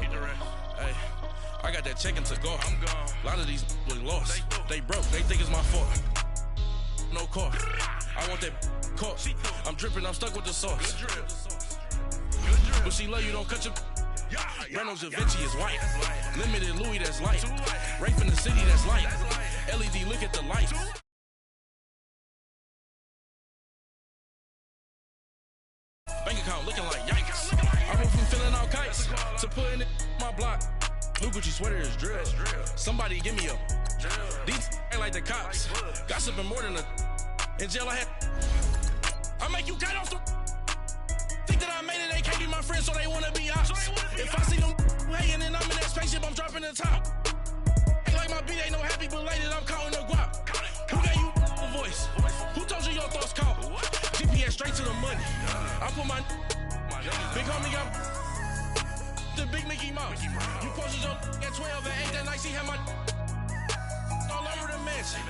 Hey, I got that chicken to go. I'm gone. A lot of these look lost. They broke. They think it's my fault. No car. I want that caught. I'm dripping. I'm stuck with the sauce. But she love you. Don't cut your. Reynolds Da Vinci is white. Limited Louis, that's light. Rape in the city, that's light. LED, look at the lights. Bank account looking like yikes. I went from filling out kites to putting it in my block. Blue Gucci sweater is drill. Somebody give me a. These ain't like the cops. Gossiping more than a. In jail I had. I make you cut off the. Think that I made it, they can't be my friends, so they wanna be ops. If I see them hating and I'm in that spaceship, I'm dropping the top. Ain't like my beat, ain't no happy belated, I'm counting the guap. Who gave you a voice? Who told you your thoughts count? GPS straight to the money. I put my big homie got the big Mickey Mouse. You posted your at 12 and 8 that night, she had my all over the mansion.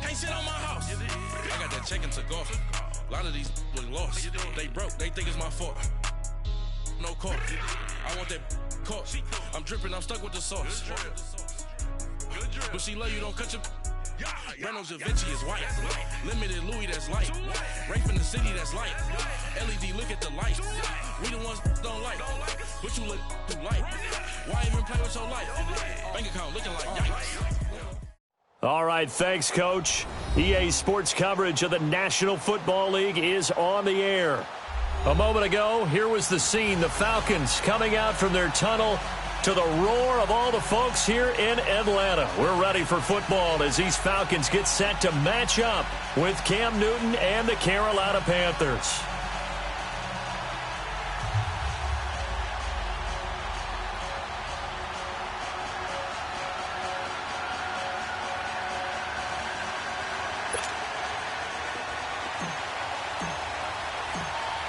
Can't sit on my house. I got that chicken to go. A lot of these look lost. They broke. They think it's my fault. No car. I want that caught. I'm dripping. I'm stuck with the sauce. But she love you. Don't cut your. Reynolds Da Vinci is white. Limited Louis, that's light. Rape in the city, that's light. LED, look at the lights. We the ones don't like. But you look too light. Why even play with your life? Bank account looking like yikes. All right, thanks, Coach. EA Sports coverage of the National Football League is on the air. A moment ago, here was the scene. The Falcons coming out from their tunnel to the roar of all the folks here in Atlanta. We're ready for football as these Falcons get set to match up with Cam Newton and the Carolina Panthers.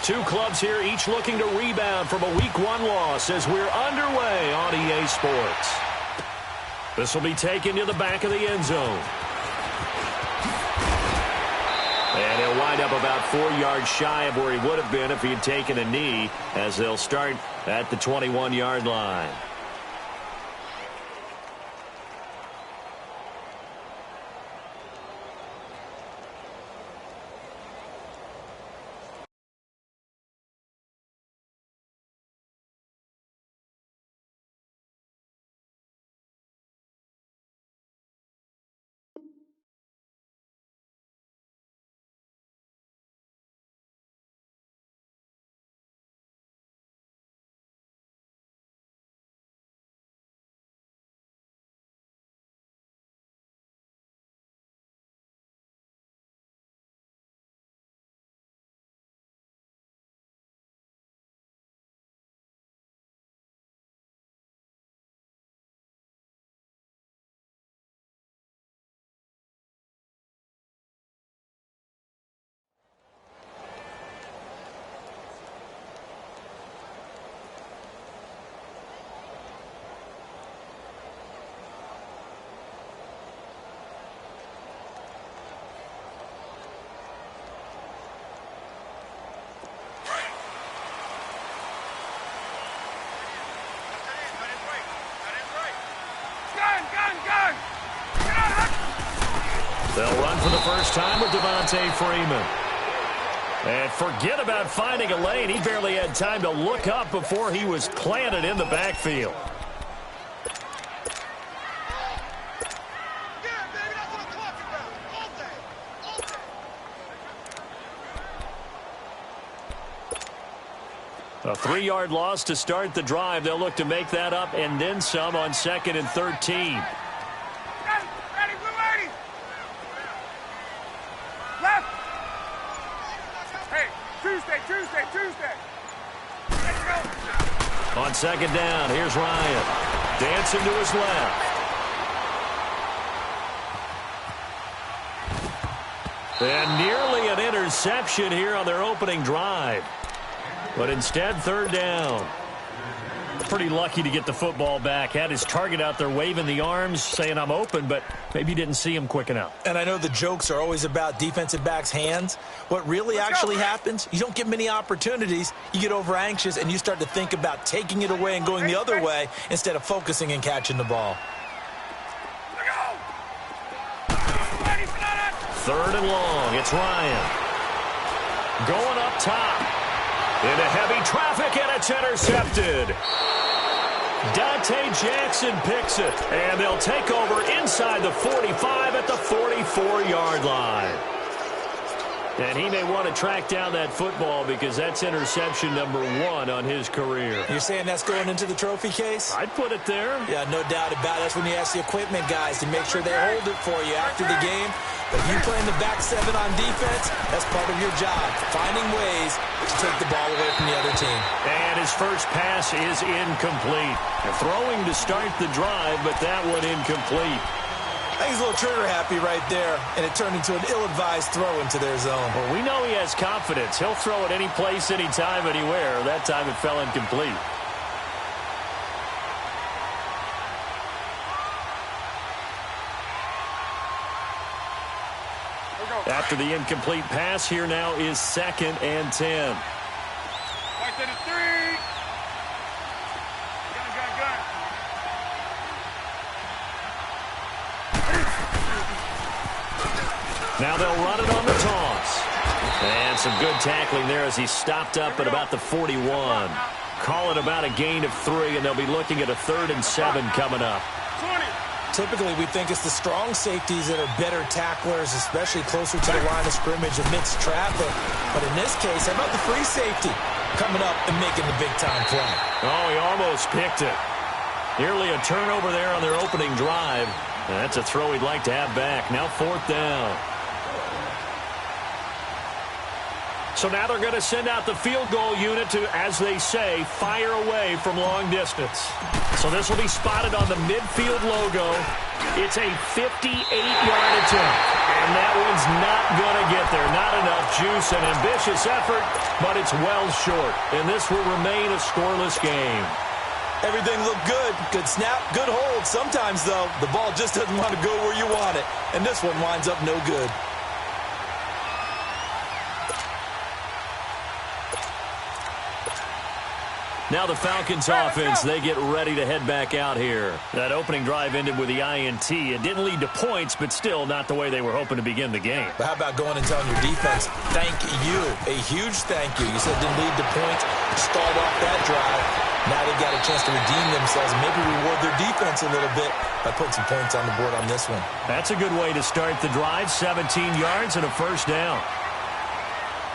Two clubs here, each looking to rebound from a Week 1 loss as we're underway on EA Sports. This will be taken to the back of the end zone. And he'll wind up about 4 yards shy of where he would have been if he had taken a knee, as they'll start at the 21-yard line. They'll run for the first time with Devontae Freeman. And forget about finding a lane. He barely had time to look up before he was planted in the backfield. A 3-yard loss to start the drive. They'll look to make that up and then some on 2nd and 13. Tuesday. On 2nd down, here's Ryan. Dancing to his left. And nearly an interception here on their opening drive. But instead, 3rd down. pretty lucky to get the football back. Had his target out there waving the arms, saying I'm open, but maybe didn't see him quick enough. And I know the jokes are always about defensive backs' hands. What really actually happens, you don't get many opportunities. You get over anxious, and you start to think about taking it away and going the other way instead of focusing and catching the ball. Third and long. It's Ryan. Going up top. Into heavy traffic, and it's intercepted. Dante Jackson picks it, and they'll take over inside the 45 at the 44-yard line. And he may want to track down that football because that's interception number 1 on his career. You're saying that's going into the trophy case? I'd put it there. Yeah, no doubt about it. That's when you ask the equipment guys to make sure they hold it for you after the game. But if you play in the back 7 on defense, that's part of your job, finding ways to take the ball away from the other team. And his first pass is incomplete. Throwing to start the drive, but that one incomplete. I think he's a little trigger happy right there, and it turned into an ill-advised throw into their zone. Well, we know he has confidence. He'll throw it any place, anytime, anywhere. That time it fell incomplete. After the incomplete pass, here now is 2nd and 10. Now they'll run it on the toss. And some good tackling there as he stopped up at about the 41. Call it about a gain of 3, and they'll be looking at a 3rd and 7 coming up. Typically, we think it's the strong safeties that are better tacklers, especially closer to the line of scrimmage amidst traffic. But in this case, how about the free safety coming up and making the big-time play? Oh, he almost picked it. Nearly a turnover there on their opening drive. And that's a throw he'd like to have back. Now 4th down. So now they're going to send out the field goal unit to, as they say, fire away from long distance. So this will be spotted on the midfield logo. It's a 58-yard attempt. And that one's not going to get there. Not enough juice, an ambitious effort, but it's well short. And this will remain a scoreless game. Everything looked good. Good snap, good hold. Sometimes, though, the ball just doesn't want to go where you want it. And this one winds up no good. Now the Falcons offense, they get ready to head back out here. That opening drive ended with the INT. It didn't lead to points, but still not the way they were hoping to begin the game. But how about going and telling your defense, thank you, a huge thank you. You said it didn't lead to points, stalled off that drive. Now they've got a chance to redeem themselves and maybe reward their defense a little bit by putting some points on the board on this one. That's a good way to start the drive, 17 yards and a 1st down.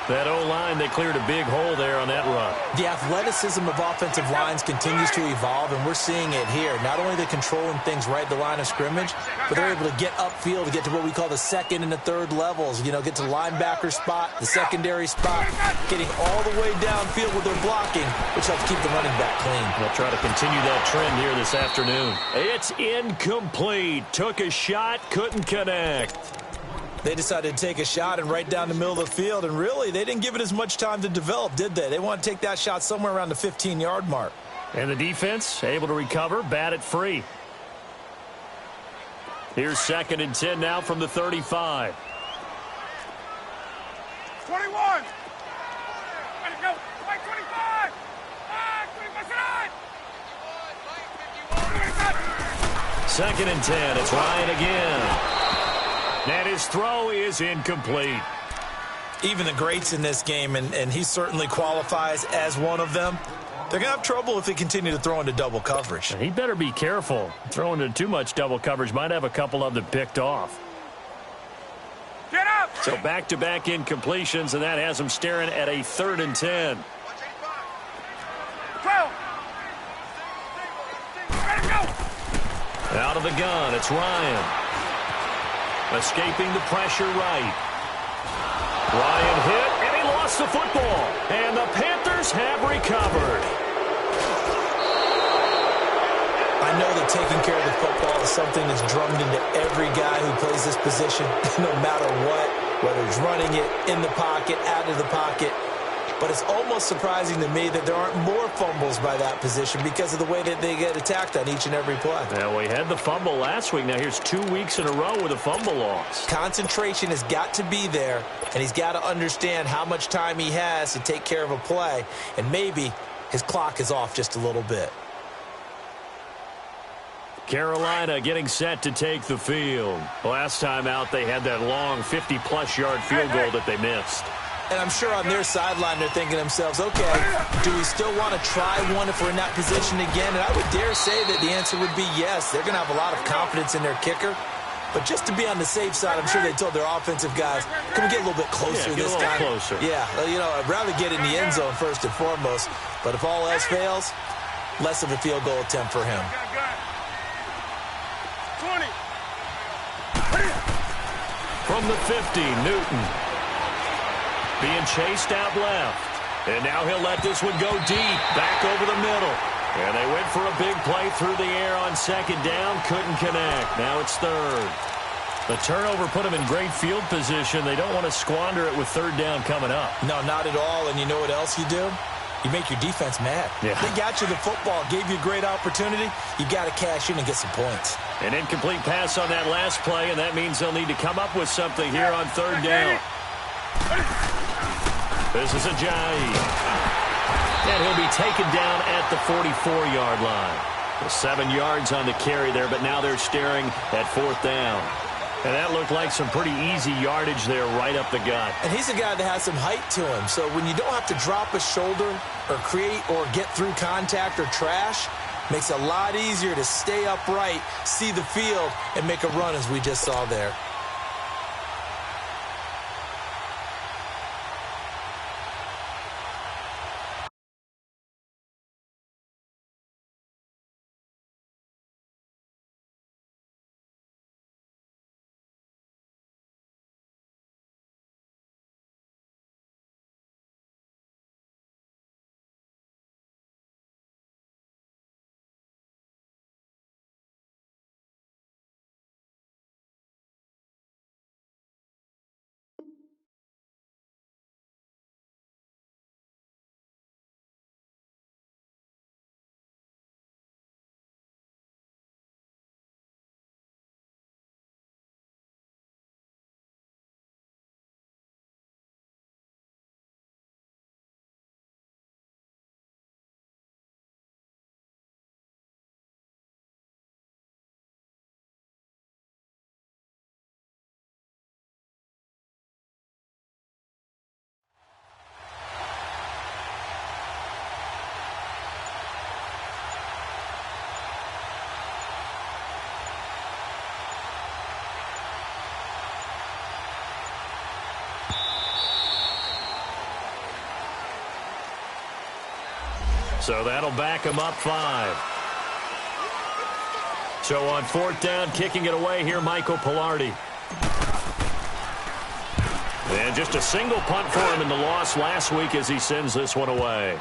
That O-line, they cleared a big hole there on that run. The athleticism of offensive lines continues to evolve, and we're seeing it here. Not only are they controlling things right at the line of scrimmage, but they're able to get upfield to get to what we call the 2nd and the 3rd levels. You know, get to the linebacker spot, the secondary spot, getting all the way downfield with their blocking, which helps keep the running back clean. They'll try to continue that trend here this afternoon. It's incomplete. Took a shot, couldn't connect. They decided to take a shot and right down the middle of the field, and really, they didn't give it as much time to develop, did they? They want to take that shot somewhere around the 15-yard mark. And the defense able to recover, bat it free. Here's 2nd and 10 now from the 35. 21. Let's go. 25. 25. 2nd and 10. It's Ryan again. And his throw is incomplete. Even the greats in this game, and he certainly qualifies as one of them, they're going to have trouble if they continue to throw into double coverage. He better be careful. Throwing into too much double coverage might have a couple of them picked off. Get up! So back-to-back incompletions, and that has him staring at a 3rd and 10. 12. Ready, go! Out of the gun, it's Ryan. Escaping the pressure right. Ryan hit, and he lost the football. And the Panthers have recovered. I know that taking care of the football is something that's drummed into every guy who plays this position, no matter what, whether it's running it, in the pocket, out of the pocket. but it's almost surprising to me that there aren't more fumbles by that position because of the way that they get attacked on each and every play. Yeah, we had the fumble last week. Now here's 2 weeks in a row with a fumble loss. Concentration has got to be there, and he's got to understand how much time he has to take care of a play, and maybe his clock is off just a little bit. Carolina getting set to take the field. Last time out, they had that long 50-plus yard field goal that they missed. And I'm sure on their sideline they're thinking to themselves, okay, do we still want to try one if we're in that position again? And I would dare say that the answer would be yes. They're going to have a lot of confidence in their kicker. But just to be on the safe side, I'm sure they told their offensive guys, can we get a little bit closer this time? Closer. Yeah, you know, I'd rather get in the end zone first and foremost. But if all else fails, less of a field goal attempt for him. 20. From the 50, Newton. Being chased out left. And now he'll let this one go deep. Back over the middle. And they went for a big play through the air on second down. Couldn't connect. Now it's third. The turnover put them in great field position. They don't want to squander it with third down coming up. No, not at all. And you know what else you do? You make your defense mad. Yeah. They got you the football, gave you a great opportunity. You got to cash in and get some points. An incomplete pass on that last play, and that means they'll need to come up with something here on third down. This is Ajayi. And he'll be taken down at the 44-yard line. 7 yards on the carry there, but now they're staring at fourth down. And that looked like some pretty easy yardage there right up the gut. And he's a guy that has some height to him. So when you don't have to drop a shoulder or create or get through contact or trash, makes it a lot easier to stay upright, see the field, and make a run as we just saw there. So that'll back him up 5. So on fourth down, kicking it away here, Michael Pilardi. And just a single punt for him in the loss last week as he sends this one away.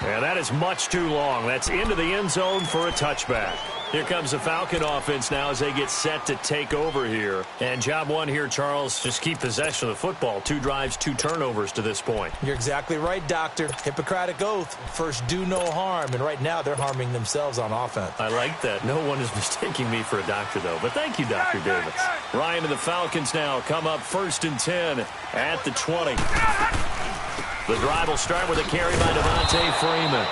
And that is much too long. That's into the end zone for a touchback. Here comes the Falcon offense now as they get set to take over here. And job one here, Charles, just keep possession of the football. 2 drives, 2 turnovers to this point. You're exactly right, Doctor. Hippocratic oath. First, do no harm. And right now, they're harming themselves on offense. I like that. No one is mistaking me for a doctor, though. But thank you, Dr. Davis. Ryan and the Falcons now come up 1st and 10 at the 20. The drive will start with a carry by Devontae Freeman.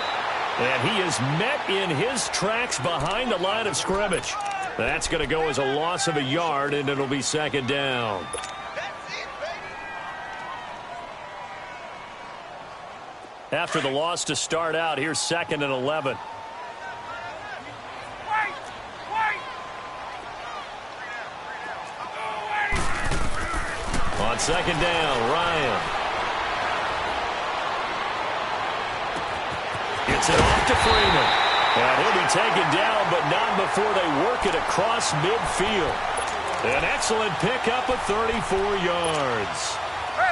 And he is met in his tracks behind the line of scrimmage. That's going to go as a loss of a yard, and it'll be second down. After the loss to start out, here's 2nd and 11. On second down, Ryan. Gets it off to Freeman. And he'll be taken down, but not before they work it across midfield. An excellent pickup of 34 yards.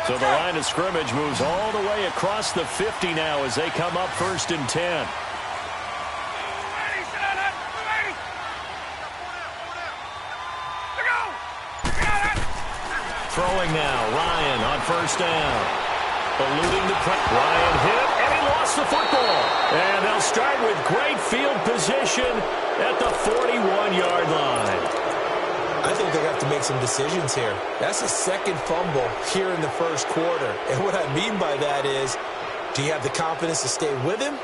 So the line of scrimmage moves all the way across the 50 now as they come up 1st and 10. Throwing now, Ryan on 1st down. Eluding the pressure. Ryan hit, and he lost the football. And they'll start with great field position at the 41-yard line. I think they're going to have to make some decisions here. That's a second fumble here in the first quarter. And what I mean by that is, do you have the confidence to stay with him?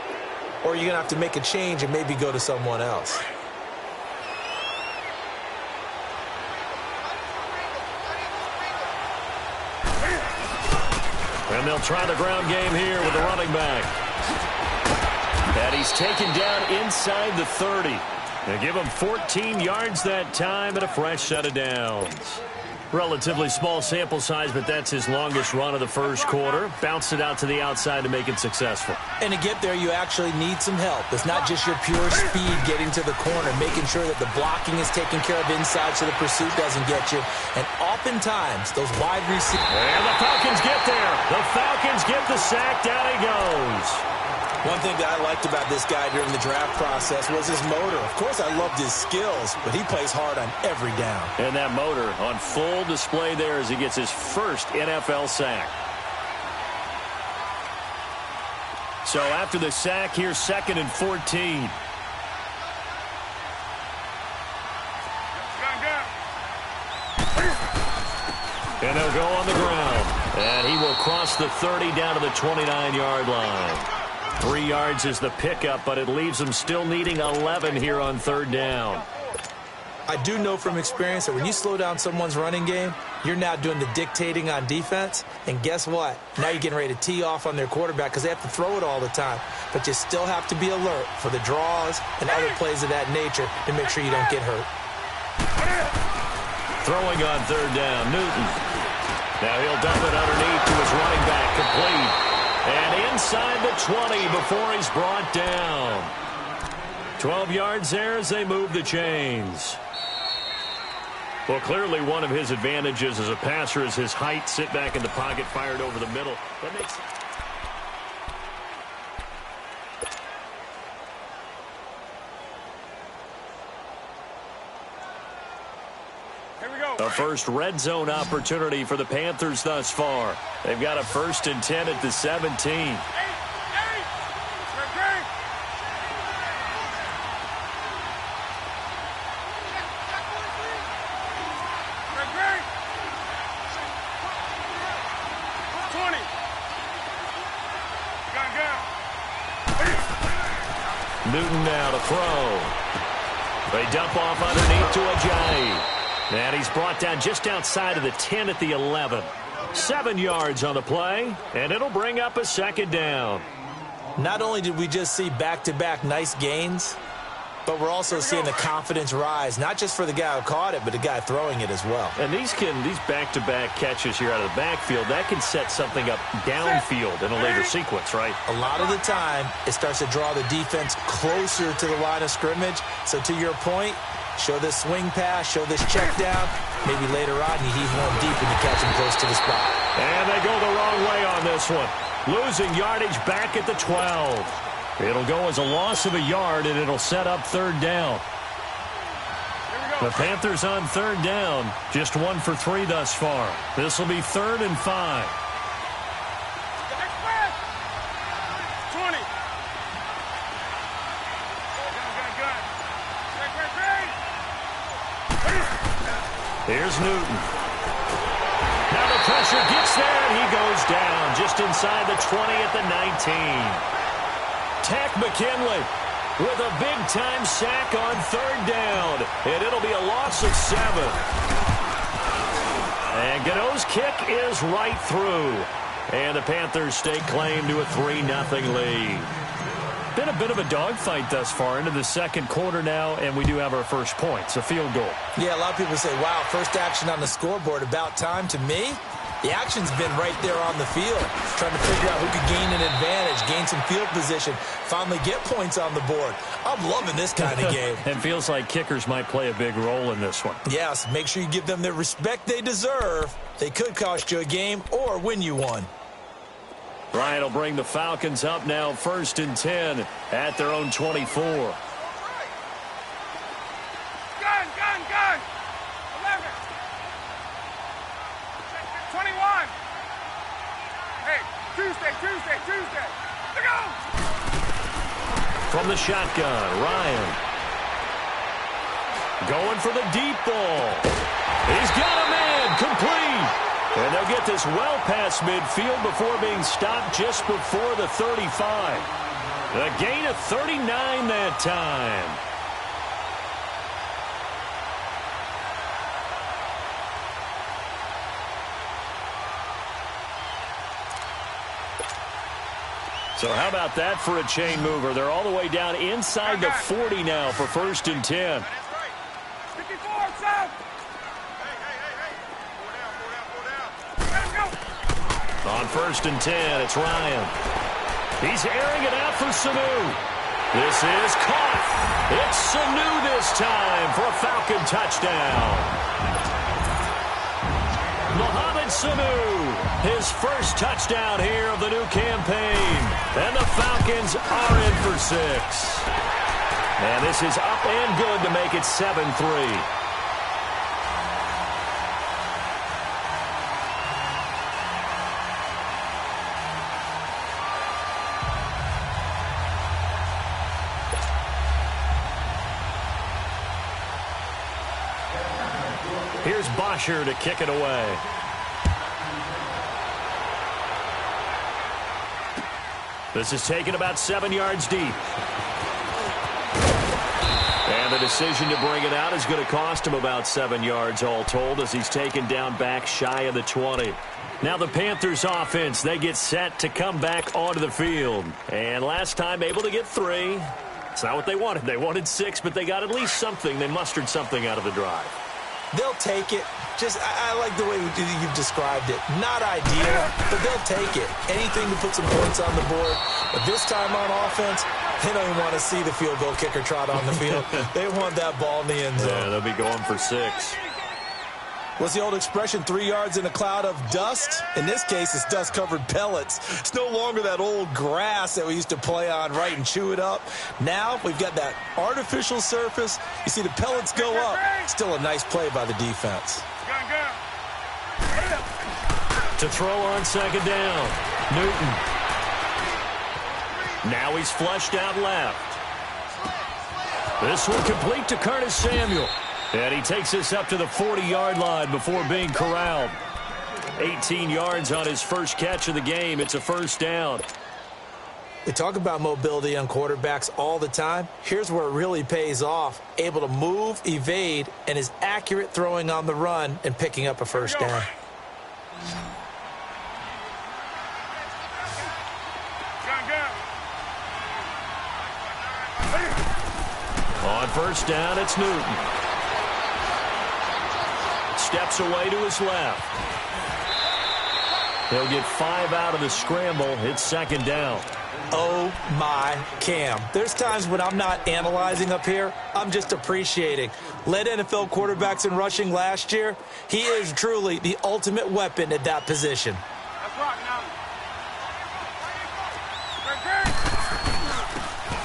Or are you going to have to make a change and maybe go to someone else? And they'll try the ground game here with the running back. And he's taken down inside the 30. They give him 14 yards that time and a fresh set of downs. Relatively small sample size, but that's his longest run of the first quarter. Bounced it out to the outside to make it successful. And to get there, you actually need some help. It's not just your pure speed getting to the corner, making sure that the blocking is taken care of inside so the pursuit doesn't get you. And oftentimes, those wide receivers... And the Falcons get there. The Falcons get the sack. Down he goes. One thing that I liked about this guy during the draft process was his motor. Of course, I loved his skills, but he plays hard on every down. And that motor on full display there as he gets his first NFL sack. So after the sack, here's 2nd and 14. And they'll go on the ground. And he will cross the 30 down to the 29-yard line. 3 yards is the pickup, but it leaves them still needing 11 here on 3rd down. I do know from experience that when you slow down someone's running game, you're now doing the dictating on defense. And guess what? Now you're getting ready to tee off on their quarterback because they have to throw it all the time. But you still have to be alert for the draws and other plays of that nature to make sure you don't get hurt. Throwing on 3rd down, Newton. Now he'll dump it underneath to his running back, complete. And inside the 20 before he's brought down. 12 yards there as they move the chains. Well, clearly one of his advantages as a passer is his height. Sit back in the pocket, fired over the middle. That makes sense. A first red zone opportunity for the Panthers thus far. They've got a 1st and 10 at the 17. Newton now to throw. They dump off underneath to Ajayi. And he's brought down just outside of the 10 at the 11. 7 yards on the play, and it'll bring up a 2nd down. Not only did we just see back-to-back nice gains, but we're also seeing the confidence rise, not just for the guy who caught it, but the guy throwing it as well. And these back-to-back catches here out of the backfield, that can set something up downfield in a later sequence, right? A lot of the time, it starts to draw the defense closer to the line of scrimmage. So to your point, show this swing pass, show this check down. Maybe later on you heave one deep and you catch him close to the spot. And they go the wrong way on this one. Losing yardage back at the 12. It'll go as a loss of a yard, and it'll set up 3rd down. The Panthers on 3rd down. Just 1 for 3 thus far. This will be 3rd and 5. 20. Here's Newton. Now the pressure gets there, and he goes down just inside the 20 at the 19. Tack McKinley with a big-time sack on 3rd down, and it'll be a loss of 7. And Gano's kick is right through, and the Panthers stake claim to a 3-0 lead. Been a bit of a dogfight thus far into the 2nd quarter now, and we do have our first points, a field goal. Yeah, a lot of people say, wow, first action on the scoreboard, about time. To me, the action's been right there on the field, trying to figure out who could gain an advantage, gain some field position, finally get points on the board. I'm loving this kind of game. It feels like kickers might play a big role in this one. Yes, make sure you give them the respect they deserve. They could cost you a game or win you one. Bryant will bring the Falcons up now, 1st and 10 at their own 24. Gun! 11. Tuesday. Look out! From the shotgun, Ryan. Going for the deep ball. He's got a man, complete. And they'll get this well past midfield before being stopped just before the 35. A gain of 39 that time. So how about that for a chain mover? They're all the way down inside the 40 now for 1st and 10. 54, South. On 1st and 10, it's Ryan. He's airing it out for Sanu. This is caught. It's Sanu this time for a Falcon touchdown. Mohamed Sanu, his first touchdown here of the new campaign. And the Falcons are in for 6. And this is up and good to make it 7-3. Here's Bosher to kick it away. This is taken about 7 yards deep. And the decision to bring it out is going to cost him about 7 yards all told as he's taken down back shy of the 20. Now the Panthers offense, they get set to come back onto the field. And last time able to get 3. It's not what they wanted. They wanted 6, but they got at least something. They mustered something out of the drive. They'll take it. I like the way you've described it. Not ideal, but they'll take it. Anything to put some points on the board. But this time on offense, they don't even want to see the field goal kicker trot on the field. They want that ball in the end zone. Yeah, they'll be going for 6. What's the old expression, 3 yards in a cloud of dust? In this case, it's dust-covered pellets. It's no longer that old grass that we used to play on, right, and chew it up. Now we've got that artificial surface. You see the pellets go up. Still a nice play by the defense. To throw on 2nd down, Newton. Now he's flushed out left. This one complete to Curtis Samuel. And he takes us up to the 40-yard line before being corralled. 18 yards on his first catch of the game. It's a 1st down. We talk about mobility on quarterbacks all the time. Here's where it really pays off. Able to move, evade, and is accurate throwing on the run and picking up a 1st down. On 1st down, it's Newton. Steps away to his left. He'll get 5 out of the scramble. It's 2nd down. Oh, my Cam. There's times when I'm not analyzing up here. I'm just appreciating. Led NFL quarterbacks in rushing last year. He is truly the ultimate weapon at that position.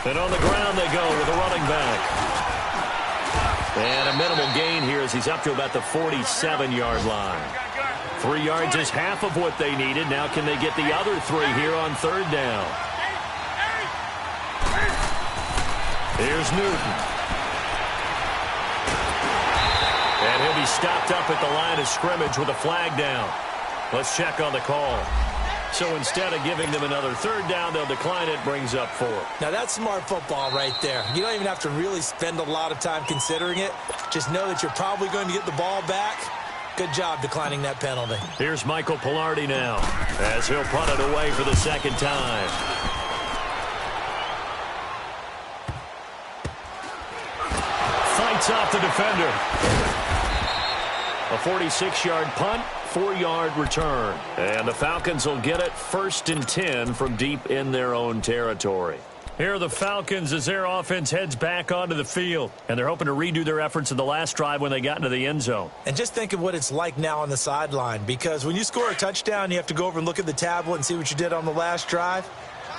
And on the ground they go with a running back. And a minimal gain here as he's up to about the 47-yard line. 3 yards is half of what they needed. Now can they get the other 3 here on 3rd down? Here's Newton. And he'll be stopped up at the line of scrimmage with a flag down. Let's check on the call. So instead of giving them another 3rd down, they'll decline it, brings up 4. Now that's smart football right there. You don't even have to really spend a lot of time considering it. Just know that you're probably going to get the ball back. Good job declining that penalty. Here's Michael Pilardi now as he'll punt it away for the 2nd time. Fights off the defender. A 46-yard punt. 4-yard return. And the Falcons will get it 1st and 10 from deep in their own territory. Here are the Falcons as their offense heads back onto the field. And they're hoping to redo their efforts in the last drive when they got into the end zone. And just think of what it's like now on the sideline. Because when you score a touchdown, you have to go over and look at the tablet and see what you did on the last drive.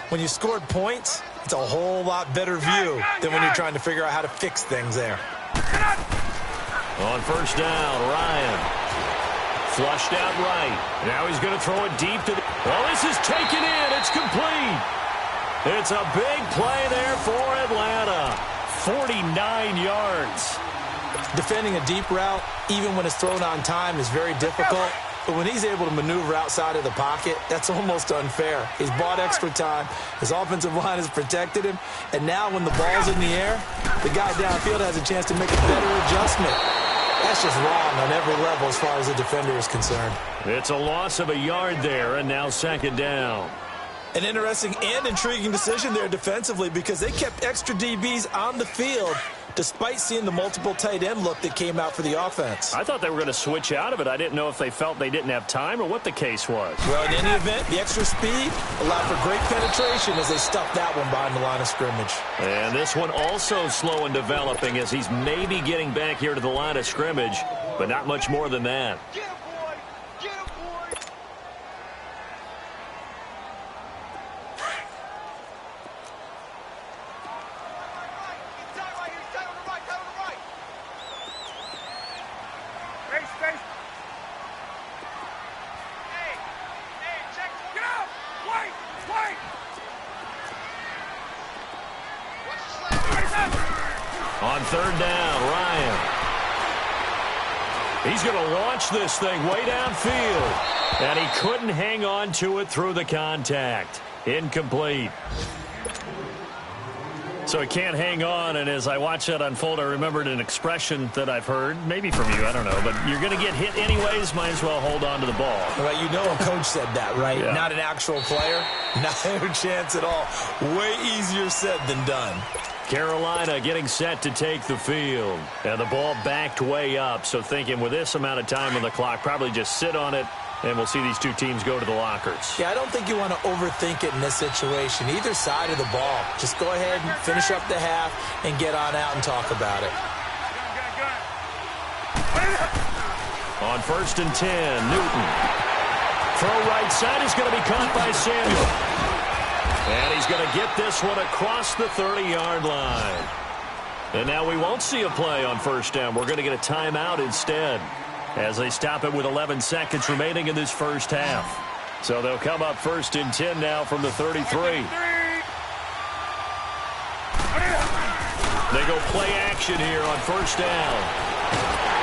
When you scored points, it's a whole lot better view than when you're trying to figure out how to fix things there. On 1st down, Ryan. Flushed out right. Now he's going to throw it deep to the... Well, this is taken in. It's complete. It's a big play there for Atlanta. 49 yards. Defending a deep route, even when it's thrown on time, is very difficult. But when he's able to maneuver outside of the pocket, that's almost unfair. He's bought extra time. His offensive line has protected him. And now when the ball's in the air, the guy downfield has a chance to make a better adjustment. That's just wrong on every level as far as the defender is concerned. It's a loss of a yard there, and now second down. An interesting and intriguing decision there defensively because they kept extra DBs on the field despite seeing the multiple tight end look that came out for the offense. I thought they were going to switch out of it. I didn't know if they felt they didn't have time or what the case was. Well, in any event, the extra speed allowed for great penetration as they stuffed that one behind the line of scrimmage. And this one also slow in developing as he's maybe getting back here to the line of scrimmage, but not much more than that. On third down, Ryan. He's going to launch this thing way downfield. And he couldn't hang on to it through the contact. Incomplete. So he can't hang on, and as I watch that unfold, I remembered an expression that I've heard, maybe from you, I don't know, but you're going to get hit anyways, might as well hold on to the ball. Well, you know a coach said that, right? Yeah. Not an actual player. Not a chance at all. Way easier said than done. Carolina getting set to take the field. And the ball backed way up, so thinking with this amount of time on the clock, probably just sit on it, and we'll see these two teams go to the lockers. Yeah, I don't think you want to overthink it in this situation. Either side of the ball. Just go ahead and finish up the half and get on out and talk about it. On 1st and 10, Newton. Throw right side is going to be caught by Samuel. And he's going to get this one across the 30-yard line. And now we won't see a play on 1st down. We're going to get a timeout instead as they stop it with 11 seconds remaining in this first half. So they'll come up 1st and 10 now from the 33. They go play action here on 1st down.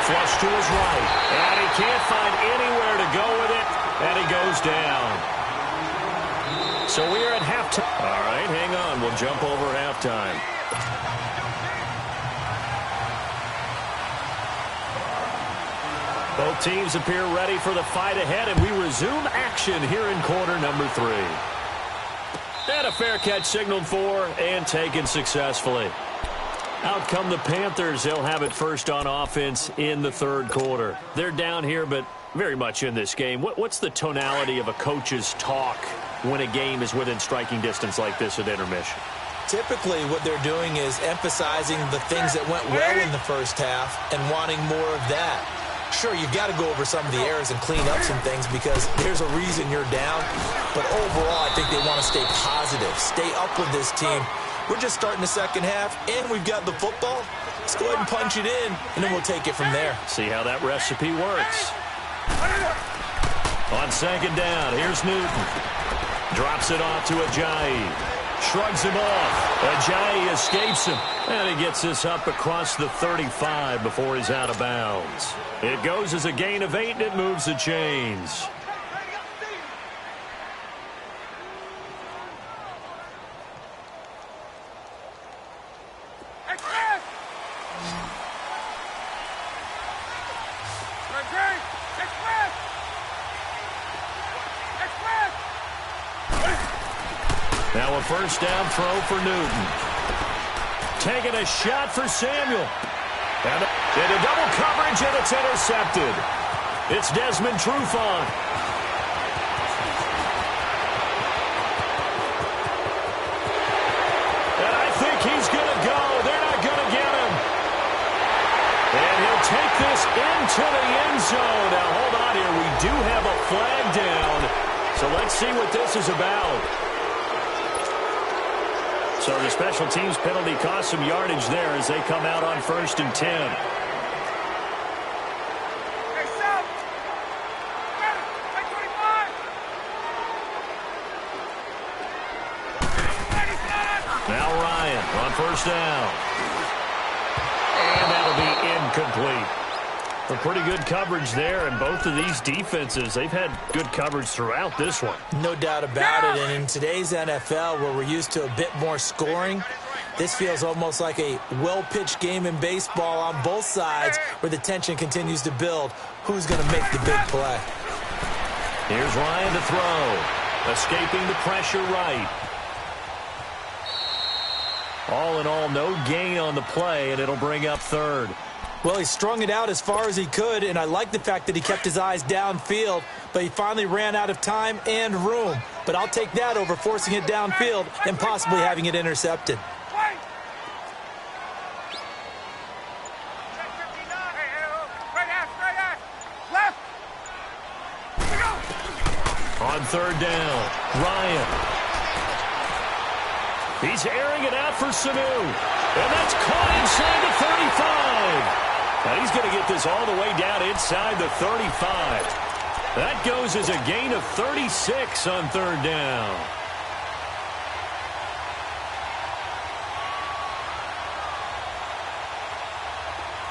Flush to his right. And he can't find anywhere to go with it. And he goes down. So we are at halftime. All right, hang on. We'll jump over halftime. Both teams appear ready for the fight ahead, and we resume action here in quarter number 3. And a fair catch signaled for and taken successfully. Out come the Panthers. They'll have it first on offense in the third quarter. They're down here, but very much in this game. What's the tonality of a coach's talk when a game is within striking distance like this at intermission? Typically, what they're doing is emphasizing the things that went well in the first half and wanting more of that. Sure, you've got to go over some of the errors and clean up some things because there's a reason you're down. But overall, I think they want to stay positive, stay up with this team. We're just starting the second half, and we've got the football. Let's go ahead and punch it in, and then we'll take it from there. See how that recipe works. On 2nd down, here's Newton. Drops it off to Ajayi. Shrugs him off. Ajayi escapes him. And he gets this up across the 35 before he's out of bounds. It goes as a gain of 8, and it moves the chains. Now a first down throw for Newton. Taking a shot for Samuel. And into double coverage, and it's intercepted. It's Desmond Trufant. And I think he's going to go. They're not going to get him. And he'll take this into the end zone. Now, hold on here. We do have a flag down. So let's see what this is about. So the special teams penalty cost some yardage there as they come out on 1st and 10. first down. And that'll be incomplete. A pretty good coverage there, and both of these defenses, they've had good coverage throughout this one. No doubt about it, and in today's NFL, where we're used to a bit more scoring, this feels almost like a well-pitched game in baseball on both sides where the tension continues to build. Who's going to make the big play? Here's Ryan to throw. Escaping the pressure right. All in all, no gain on the play, and it'll bring up third. Well, he strung it out as far as he could, and I like the fact that he kept his eyes downfield, but he finally ran out of time and room. But I'll take that over forcing it downfield and possibly having it intercepted. On third down, Ryan. He's airing it out for Sanu. And that's caught inside the 35. And he's going to get this all the way down inside the 35. That goes as a gain of 36 on third down.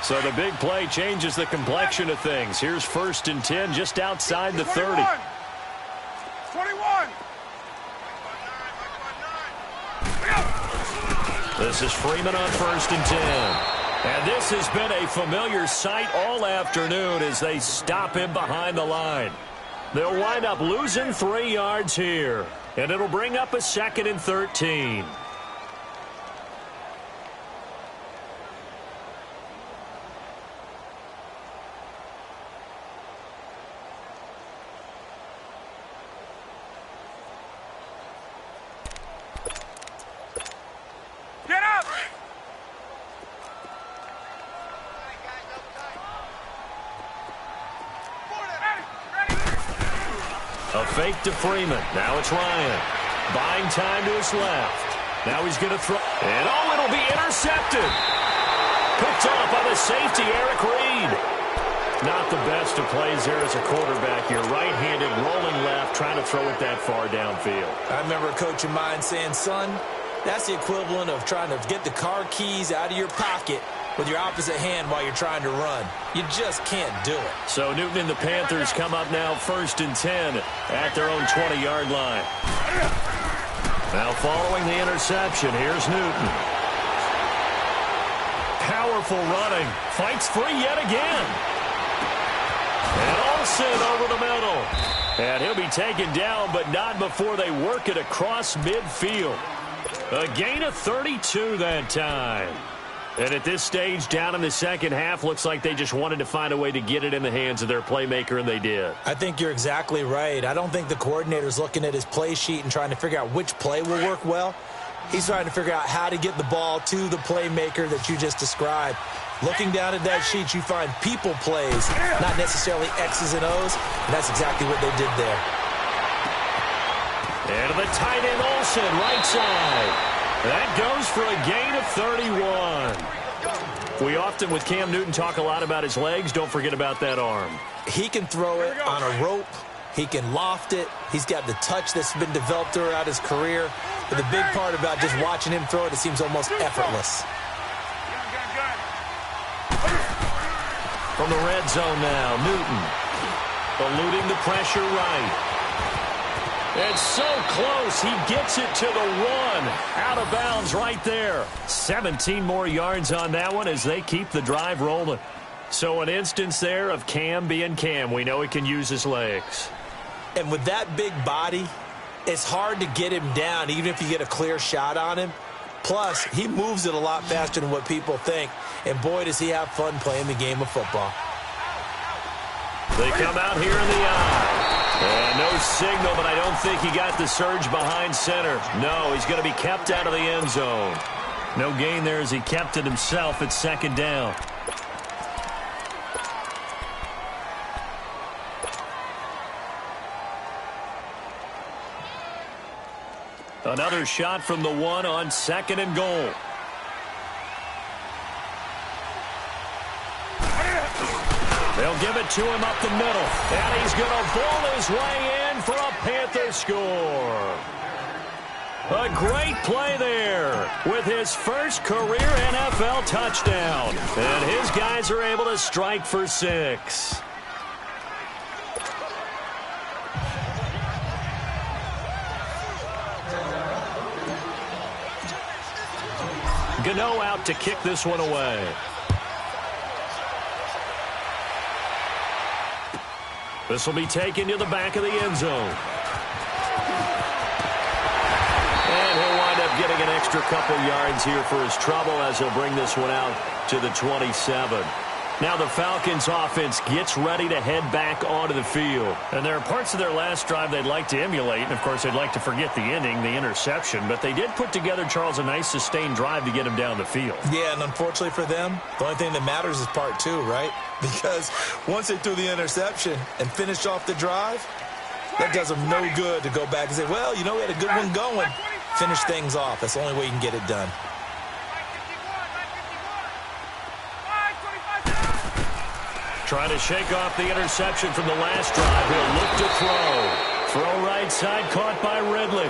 So the big play changes the complexion of things. Here's 1st and 10 just outside the 30. 21. This is Freeman on 1st and 10. And this has been a familiar sight all afternoon as they stop him behind the line. They'll wind up losing 3 yards here. And it'll bring up a 2nd and 13. Get up! A fake to Freeman. Now it's Ryan. Buying time to his left. Now he's going to throw. And oh, it'll be intercepted. Picked off by the safety, Eric Reed. Not the best of plays there as a quarterback here. Right-handed, rolling left, trying to throw it that far downfield. I remember a coach of mine saying, son, that's the equivalent of trying to get the car keys out of your pocket with your opposite hand while you're trying to run. You just can't do it. So Newton and the Panthers come up now 1st and 10 at their own 20-yard line. Now following the interception, here's Newton. Powerful running. Fights free yet again. And Olsen over the middle. And he'll be taken down, but not before they work it across midfield. A gain of 32 that time. And at this stage, down in the second half, looks like they just wanted to find a way to get it in the hands of their playmaker, and they did. I think you're exactly right. I don't think the coordinator's looking at his play sheet and trying to figure out which play will work well. He's trying to figure out how to get the ball to the playmaker that you just described. Looking down at that sheet, you find people plays, not necessarily X's and O's, and that's exactly what they did there. And the tight end Olsen, right side. That goes for a gain of 31. We often, with Cam Newton, talk a lot about his legs. Don't forget about that arm. He can throw it on a rope. He can loft it. He's got the touch that's been developed throughout his career. But the big part about just watching him throw it, it seems almost effortless. From the red zone now, Newton eluding the pressure right. It's so close. He gets it to the 1. Out of bounds right there. 17 more yards on that one as they keep the drive rolling. So an instance there of Cam being Cam. We know he can use his legs. And with that big body, it's hard to get him down even if you get a clear shot on him. Plus, he moves it a lot faster than what people think. And boy, does he have fun playing the game of football. They come out here in the eye. And no signal, but I don't think he got the surge behind center. No, he's going to be kept out of the end zone. No gain there as he kept it himself at 2nd down. Another shot from the 1 on 2nd and goal. They'll give it to him up the middle. And he's going to ball his way in for a Panther score. A great play there with his first career NFL touchdown. And his guys are able to strike for 6. Gano out to kick this one away. This will be taken to the back of the end zone. And he'll wind up getting an extra couple yards here for his trouble as he'll bring this one out to the 27. Now the Falcons offense gets ready to head back onto the field. And there are parts of their last drive they'd like to emulate. And, of course, they'd like to forget the ending, the interception. But they did put together, Charles, a nice sustained drive to get him down the field. Yeah, and unfortunately for them, the only thing that matters is part 2, right? Because once they threw the interception and finished off the drive, that does them no good to go back and say, well, you know, we had a good one going. Finish things off. That's the only way you can get it done. Trying to shake off the interception from the last drive. He'll look to throw. Throw right side, caught by Ridley.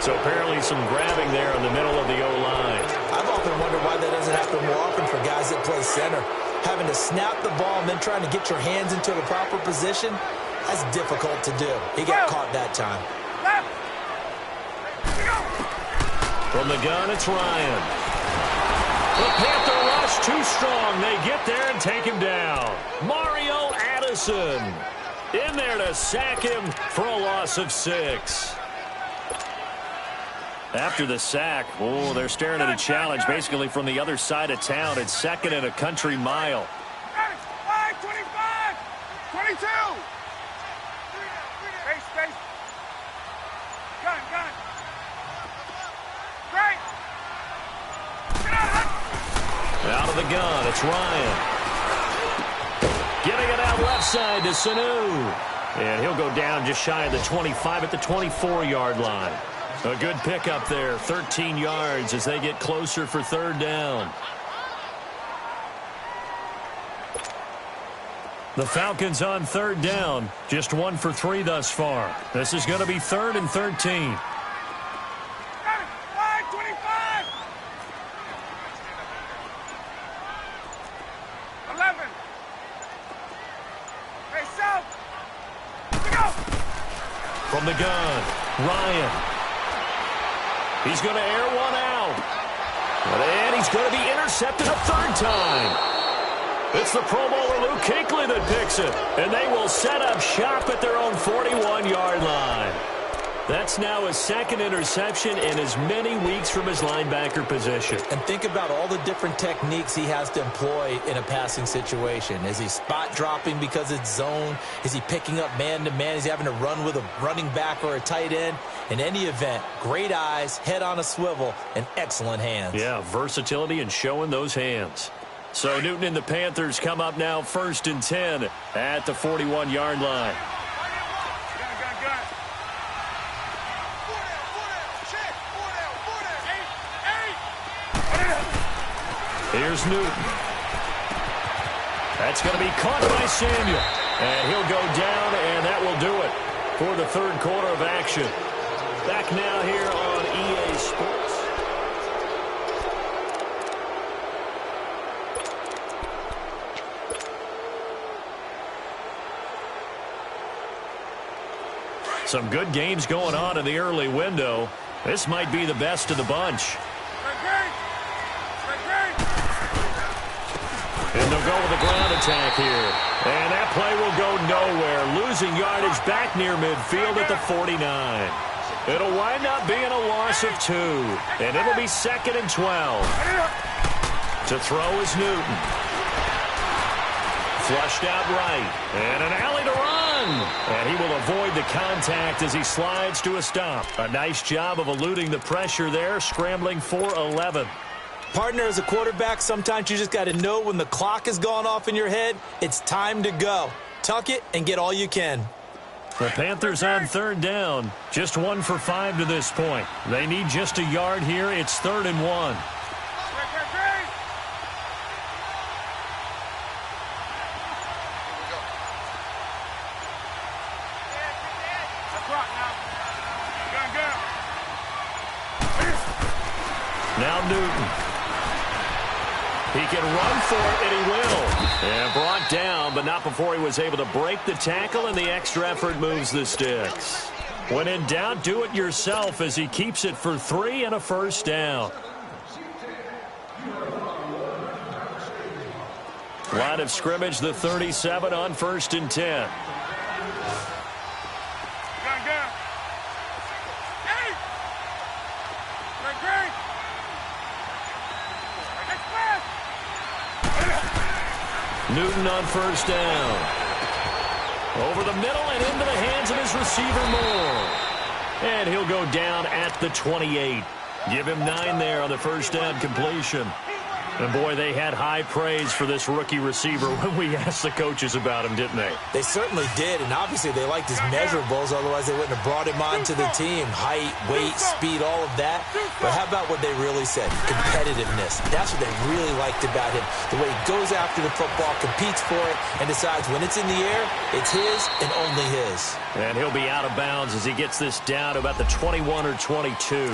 So apparently some grabbing there in the middle of the O-line. I've often wondered why that doesn't happen more often for guys that play center. Having to snap the ball and then trying to get your hands into the proper position, that's difficult to do. He got caught that time. From the gun, it's Ryan. The Panther rush too strong. They get there and take him down. Mario Addison in there to sack him for a loss of 6. After the sack, oh, they're staring at a challenge basically from the other side of town. It's 2nd and a country mile. 25, 22. Space. Gun. Great. Out of the gun, it's Ryan. Getting it out left side to Sanu. And he'll go down just shy of the 25 at the 24-yard line. A good pickup there, 13 yards as they get closer for 3rd down. The Falcons on 3rd down, just 1 for 3 thus far. This is going to be 3rd and 13. 11. Hey, south. Go. From the gun, Ryan. He's going to air one out. And he's going to be intercepted a 3rd time. It's the Pro Bowler Luke Kuechly that picks it. And they will set up shop at their own 41-yard line. That's now his 2nd interception in as many weeks from his linebacker position. And think about all the different techniques he has to employ in a passing situation. Is he spot dropping because it's zone? Is he picking up man-to-man? Is he having to run with a running back or a tight end? In any event, great eyes, head on a swivel, and excellent hands. Yeah, versatility and showing those hands. So Newton and the Panthers come up now 1st and 10 at the 41-yard line. Here's Newton. That's going to be caught by Samuel. And he'll go down, and that will do it for the 3rd quarter of action. Back now here on EA Sports. Some good games going on in the early window. This might be the best of the bunch. And they'll go with a ground attack here. And that play will go nowhere. Losing yardage back near midfield at the 49. It'll wind up being a loss of 2. And it'll be 2nd and 12. To throw is Newton. Flushed out right. And an alley to run. And he will avoid the contact as he slides to a stop. A nice job of eluding the pressure there, scrambling for 11. Partner, as a quarterback, sometimes you just got to know when the clock has gone off in your head, it's time to go. Tuck it and get all you can. The Panthers on 3rd down. Just 1 for 5 to this point. They need just a yard here. It's 3rd and 1. That's right now. Go. Now Newton. He can run for it, and he will. And brought down, but not before he was able to break the tackle, and the extra effort moves the sticks. When in doubt, do it yourself as he keeps it for 3 and a first down. Line of scrimmage, the 37 on 1st and 10. Newton on 1st down. Over the middle and into the hands of his receiver Moore. And he'll go down at the 28. Give him 9 there on the first down completion. And, boy, they had high praise for this rookie receiver when we asked the coaches about him, didn't they? They certainly did, and obviously they liked his measurables. Otherwise, they wouldn't have brought him onto the team. Height, weight, speed, all of that. But how about what they really said? Competitiveness. That's what they really liked about him. The way he goes after the football, competes for it, and decides when it's in the air, it's his and only his. And he'll be out of bounds as he gets this down to about the 21 or 22.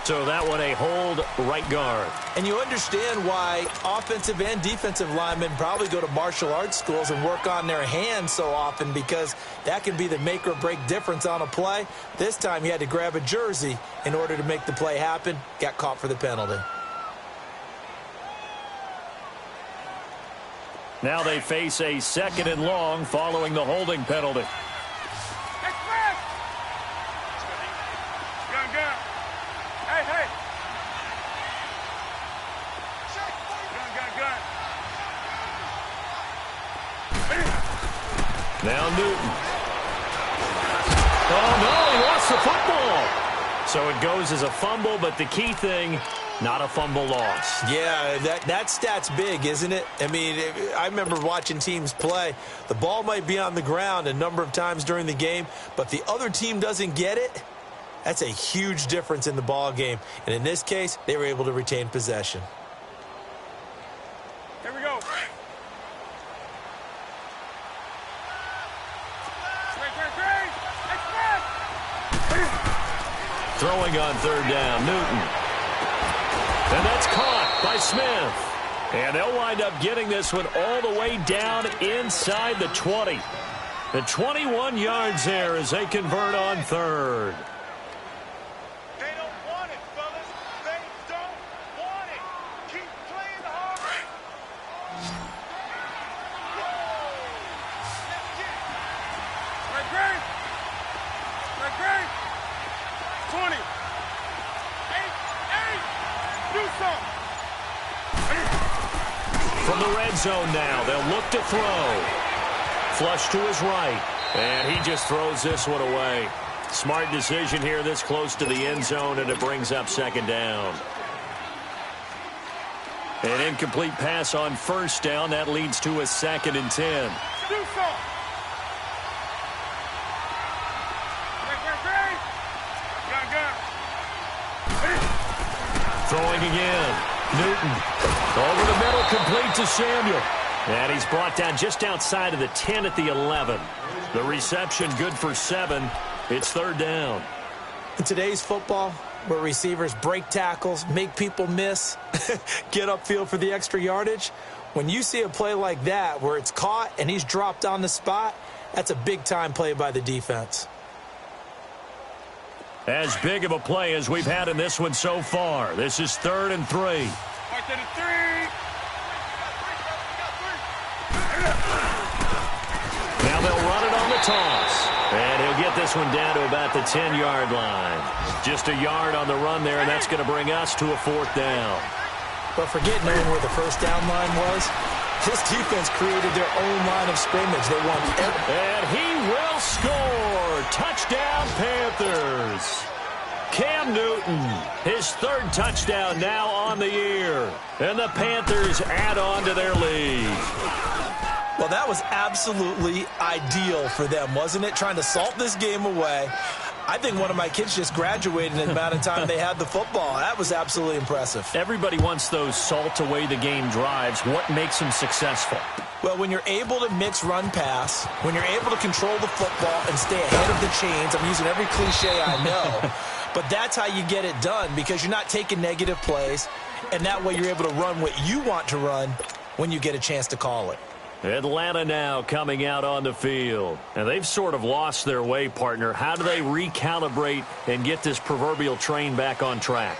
So that one a hold right guard. And you understand why offensive and defensive linemen probably go to martial arts schools and work on their hands so often, because that can be the make or break difference on a play. This time he had to grab a jersey in order to make the play happen. Got caught for the penalty. Now they face a 2nd and long following the holding penalty. Now Newton. Oh, no, he lost the football. So it goes as a fumble, but the key thing, not a fumble loss. Yeah, that stat's big, isn't it? I mean, I remember watching teams play. The ball might be on the ground a number of times during the game, but the other team doesn't get it. That's a huge difference in the ball game. And in this case, they were able to retain possession. Here we go. Throwing on 3rd down, Newton. And that's caught by Smith. And they'll wind up getting this one all the way down inside the 20. The 21 yards there as they convert on 3rd. They don't want it, fellas. They don't want it. Keep playing hard. Right, great. 20. 8. Do something. From the red zone now, they'll look to throw. Flush to his right. And he just throws this one away. Smart decision here this close to the end zone, and it brings up 2nd down. An incomplete pass on 1st down. That leads to a 2nd and 10. Do something. Throwing again. Newton. Over the middle, complete to Samuel. And he's brought down just outside of the 10 at the 11. The reception good for 7. It's 3rd down. In today's football, where receivers break tackles, make people miss, get upfield for the extra yardage, when you see a play like that where it's caught and he's dropped on the spot, that's a big-time play by the defense. As big of a play as we've had in this one so far. This is 3rd and 3. Right to the 3. Now they'll run it on the toss. And he'll get this one down to about the 10-yard line. Just a yard on the run there, and that's going to bring us to a 4th down. But forget knowing where the first down line was. This defense created their own line of scrimmage. They won every... And he will score. Touchdown, Panthers. Cam Newton, his 3rd touchdown now on the year. And the Panthers add on to their lead. Well, that was absolutely ideal for them, wasn't it? Trying to salt this game away. I think one of my kids just graduated in the amount of time they had the football. That was absolutely impressive. Everybody wants those salt away the game drives. What makes them successful? Well, when you're able to mix run-pass, when you're able to control the football and stay ahead of the chains, I'm using every cliche I know, But that's how you get it done, because you're not taking negative plays, and that way you're able to run what you want to run when you get a chance to call it. Atlanta now coming out on the field. And they've sort of lost their way, partner. How do they recalibrate and get this proverbial train back on track?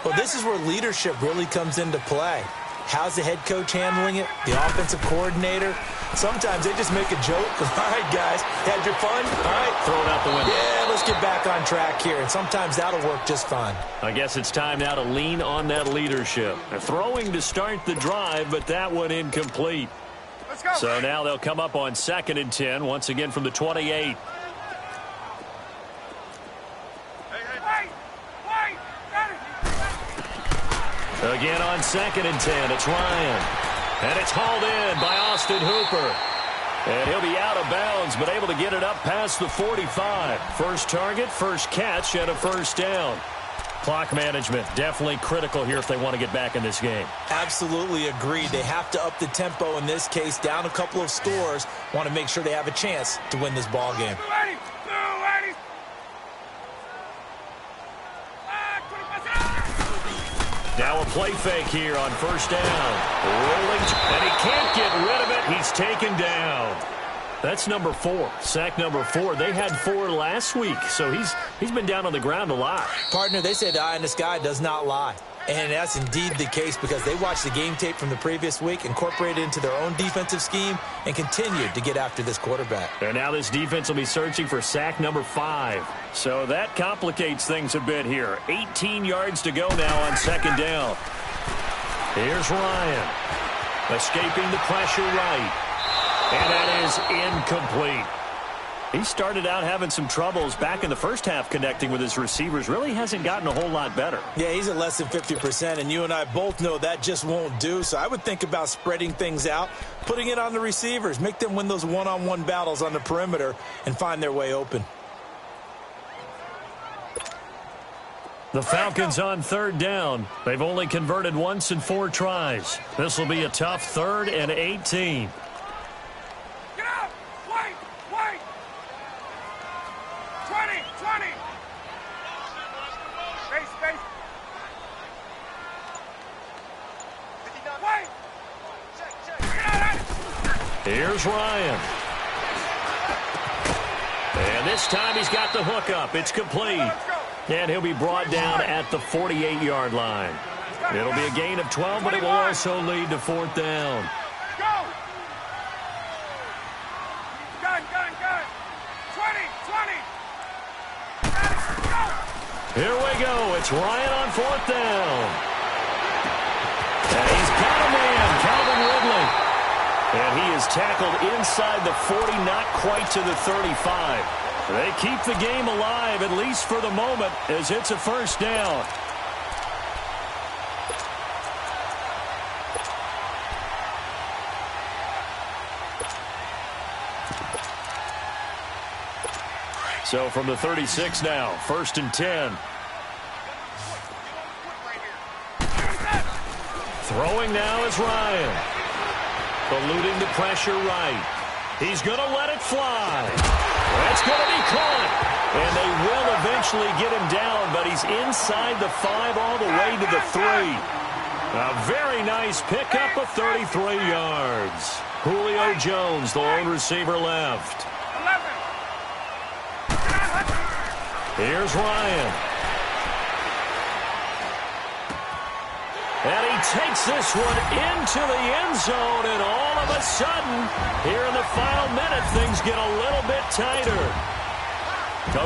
Well, this is where leadership really comes into play. How's the head coach handling it? The offensive coordinator? Sometimes they just make a joke. All right, guys, had your fun? All right. Throw it out the window. Yeah, let's get back on track here. And sometimes that'll work just fine. I guess it's time now to lean on that leadership. They're throwing to start the drive, but that one incomplete. Let's go. So now they'll come up on 2nd and 10, once again from the 28. Again on 2nd and 10, it's Ryan. And it's hauled in by Austin Hooper. And he'll be out of bounds, but able to get it up past the 45. First target, first catch, and a first down. Clock management, definitely critical here if they want to get back in this game. Absolutely agreed. They have to up the tempo in this case, down a couple of scores. Want to make sure they have a chance to win this ball game. Now a play fake here on first down. Rolling, and he can't get rid of it. He's taken down. That's number 4, sack number 4. They had 4 last week, so he's been down on the ground a lot. Partner, they say the eye in the sky does not lie. And that's indeed the case, because they watched the game tape from the previous week, incorporated it into their own defensive scheme, and continued to get after this quarterback. And now this defense will be searching for sack number 5. So that complicates things a bit here. 18 yards to go now on 2nd down. Here's Ryan. Escaping the pressure right. And that is incomplete. He started out having some troubles back in the first half connecting with his receivers. Really hasn't gotten a whole lot better. Yeah, he's at less than 50%, and you and I both know that just won't do. So I would think about spreading things out, putting it on the receivers, make them win those one-on-one battles on the perimeter, and find their way open. The Falcons on 3rd down. They've only converted once in 4 tries. This will be a tough 3rd and 18. Get out! Wait! 20! Space! Wait! Check! Here's Ryan. And this time he's got the hook up. It's complete. And he'll be brought down at the 48-yard line. It'll be a gain of 12, but it will also lead to 4th down. Go! Gun! 20! Go! Here we go. It's Ryan on 4th down. And he's got a man, Calvin Ridley. And he is tackled inside the 40, not quite to the 35. They keep the game alive, at least for the moment, as it's a first down. So from the 36 now, 1st and 10. Throwing now is Ryan. Eluding the pressure right. He's going to let it fly. That's going to be caught. And they will eventually get him down, but he's inside the 5 all the way to the 3. A very nice pickup of 33 yards. Julio Jones, the lone receiver left. 11. Here's Ryan. And he takes this one into the end zone, and all of a sudden, here in the final minute, things get a little bit tighter.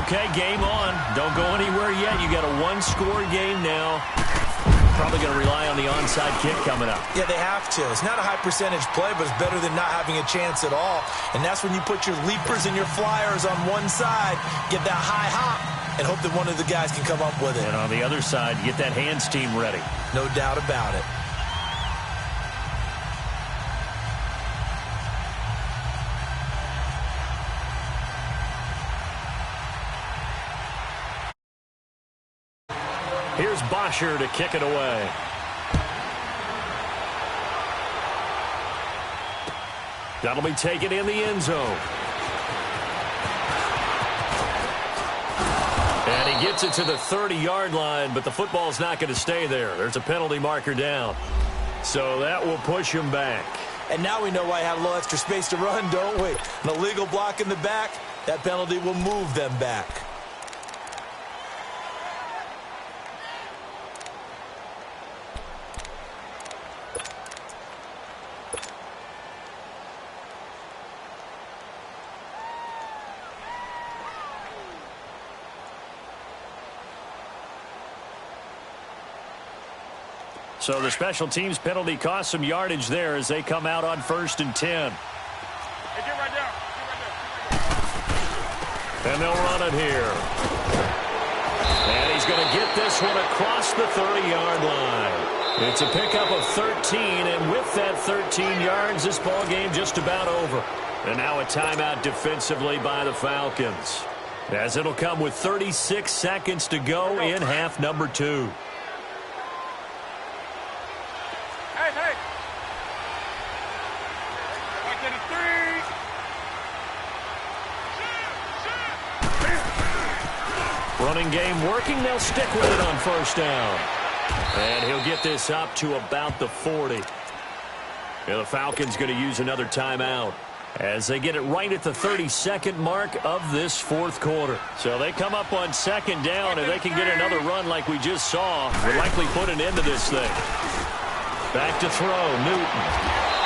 Okay, game on. Don't go anywhere yet. You got a 1-score game now. Probably going to rely on the onside kick coming up. Yeah, they have to. It's not a high-percentage play, but it's better than not having a chance at all. And that's when you put your leapers and your flyers on one side, get that high hop, and hope that one of the guys can come up with it. And on the other side, get that hands team ready. No doubt about it. Here's Bosher to kick it away. That'll be taken in the end zone. And he gets it to the 30-yard line, but the football's not going to stay there. There's a penalty marker down. So that will push him back. And now we know why I have a little extra space to run, don't we? An illegal block in the back, that penalty will move them back. So the special teams penalty cost some yardage there as they come out on 1st and 10. Hey, get right there. And they'll run it here. And he's going to get this one across the 30-yard line. It's a pickup of 13, and with that 13 yards, this ball game just about over. And now a timeout defensively by the Falcons, as it'll come with 36 seconds to go in half number 2. Running game working. They'll stick with it on 1st down. And he'll get this up to about the 40. And the Falcons going to use another timeout as they get it right at the 32nd mark of this 4th quarter. So they come up on 2nd down, and they can get another run like we just saw. Would likely put an end to this thing. Back to throw, Newton.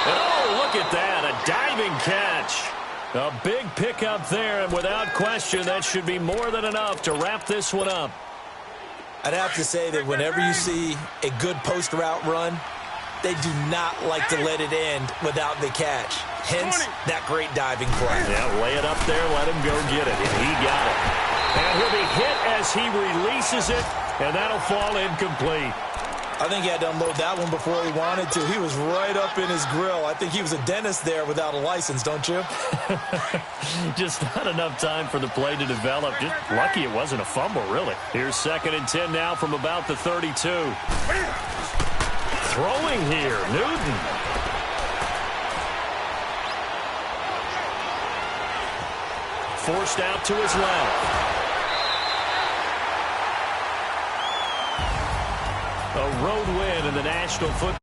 And oh, look at that, a diving catch. A big pickup there, and without question, that should be more than enough to wrap this one up. I'd have to say that whenever you see a good post route run, they do not like to let it end without the catch. Hence, that great diving play. Yeah, lay it up there, let him go get it, and he got it. And he'll be hit as he releases it, and that'll fall incomplete. I think he had to unload that one before he wanted to. He was right up in his grill. I think he was a dentist there without a license, don't you? Just not enough time for the play to develop. Just lucky it wasn't a fumble, really. Here's 2nd and 10 now from about the 32. Throwing here, Newton. Forced out to his left. A road win in the National Football